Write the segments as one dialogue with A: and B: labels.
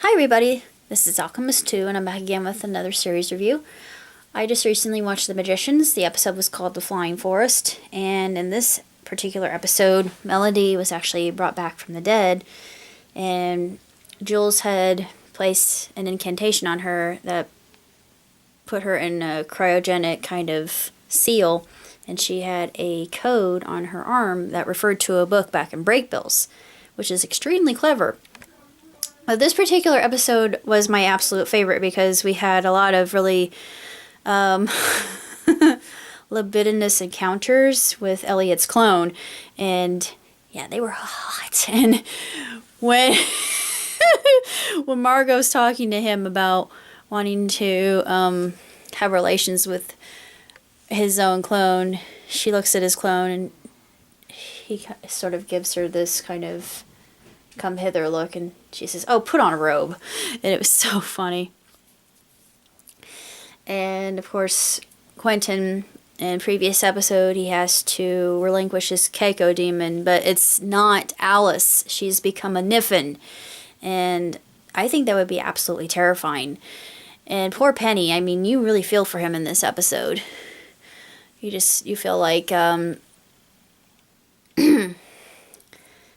A: Hi everybody, this is Alchemist2 and I'm back again with another series review. I just recently watched The Magicians. The episode was called The Flying Forest, and in this particular episode, Melody was actually brought back from the dead, and Jules had placed an incantation on her that put her in a cryogenic kind of seal, and she had a code on her arm that referred to a book back in Breakbills, which is extremely clever. This particular episode was my absolute favorite because we had a lot of really libidinous encounters with Elliot's clone, and yeah, they were hot. And when when Margot's talking to him about wanting to have relations with his own clone, she looks at his clone and he sort of gives her this kind of come hither look, and she says, "Oh, put on a robe." And it was so funny. And of course, Quentin, in previous episode, he has to relinquish his Keiko demon, but it's not Alice. She's become a Niffin, and I think that would be absolutely terrifying. And poor Penny, I mean, you really feel for him in this episode. You feel like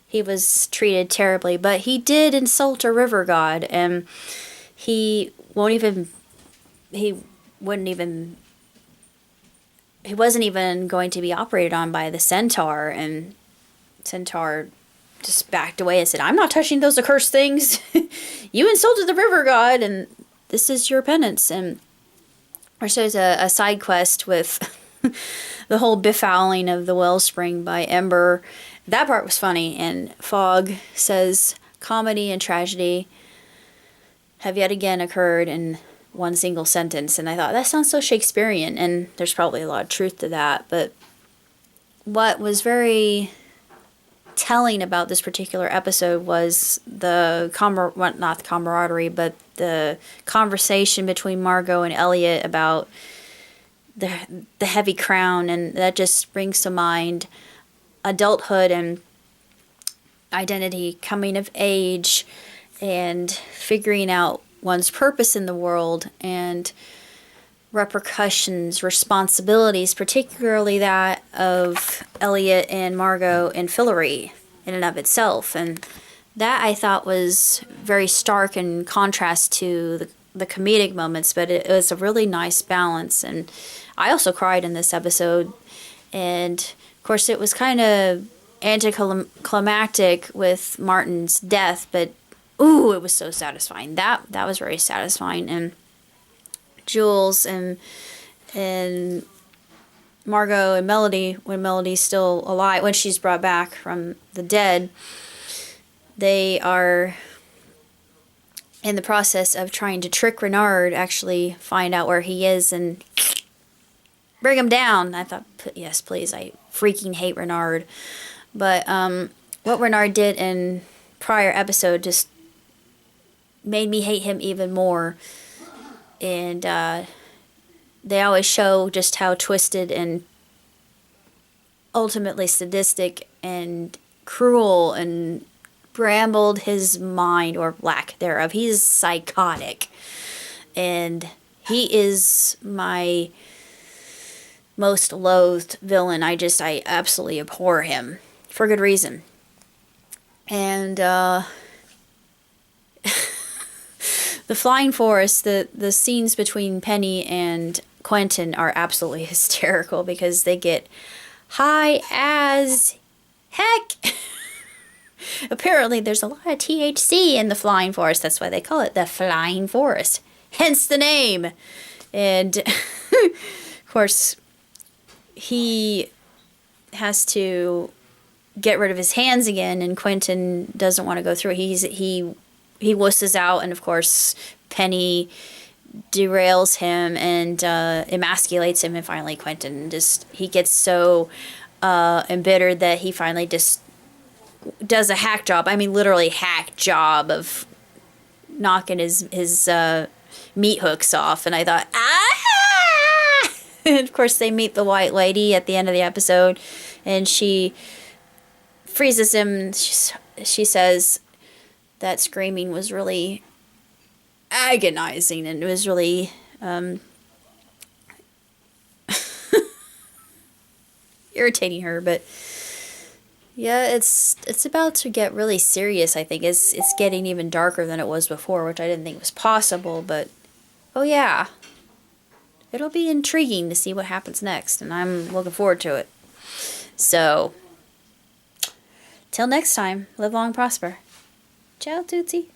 A: he was treated terribly, but he did insult a river god, and he wasn't even going to be operated on by the centaur, and centaur just backed away and said, "I'm not touching those accursed things. You insulted the river god, and this is your penance." And there's a side quest with the whole befouling of the wellspring by Ember. That part was funny, and Fogg says, "Comedy and tragedy have yet again occurred in one single sentence." And I thought, that sounds so Shakespearean, and there's probably a lot of truth to that. But what was very telling about this particular episode was not the camaraderie, but the conversation between Margot and Elliot about the heavy crown, and that just brings to mind adulthood and identity, coming of age, and figuring out one's purpose in the world, and repercussions, responsibilities, particularly that of Elliot and Margot and Fillory in and of itself. And that I thought was very stark in contrast to the comedic moments, but it was a really nice balance. And I also cried in this episode, and of course it was kind of anticlimactic with Martin's death, but ooh, it was so satisfying. That was very satisfying. And Jules and Margot and Melody, when Melody's still alive, when she's brought back from the dead, they are in the process of trying to trick Renard, actually find out where he is and bring him down. I thought, yes, please, I freaking hate Renard. But what Renard did in prior episode just made me hate him even more. And they always show just how twisted and ultimately sadistic and cruel and brambled his mind, or lack thereof. He's psychotic. And he is my most loathed villain. I absolutely abhor him for good reason. And the Flying Forest, the scenes between Penny and Quentin are absolutely hysterical because they get high as heck. Apparently there's a lot of THC in the Flying Forest. That's why they call it the Flying Forest. Hence the name. And of course, he has to get rid of his hands again, and Quentin doesn't want to go through it. He wusses out, and of course Penny derails him and emasculates him, and finally Quentin he gets so embittered that he finally just does a hack job. I mean, literally hack job of knocking his meat hooks off. And I thought, ah! And of course they meet the White Lady at the end of the episode, and she freezes him. She says that screaming was really agonizing, and it was really irritating her. But yeah, it's about to get really serious. I think it's getting even darker than it was before, which I didn't think was possible. But oh yeah, it'll be intriguing to see what happens next, and I'm looking forward to it. So till next time, live long, prosper. Ciao, Tootsie.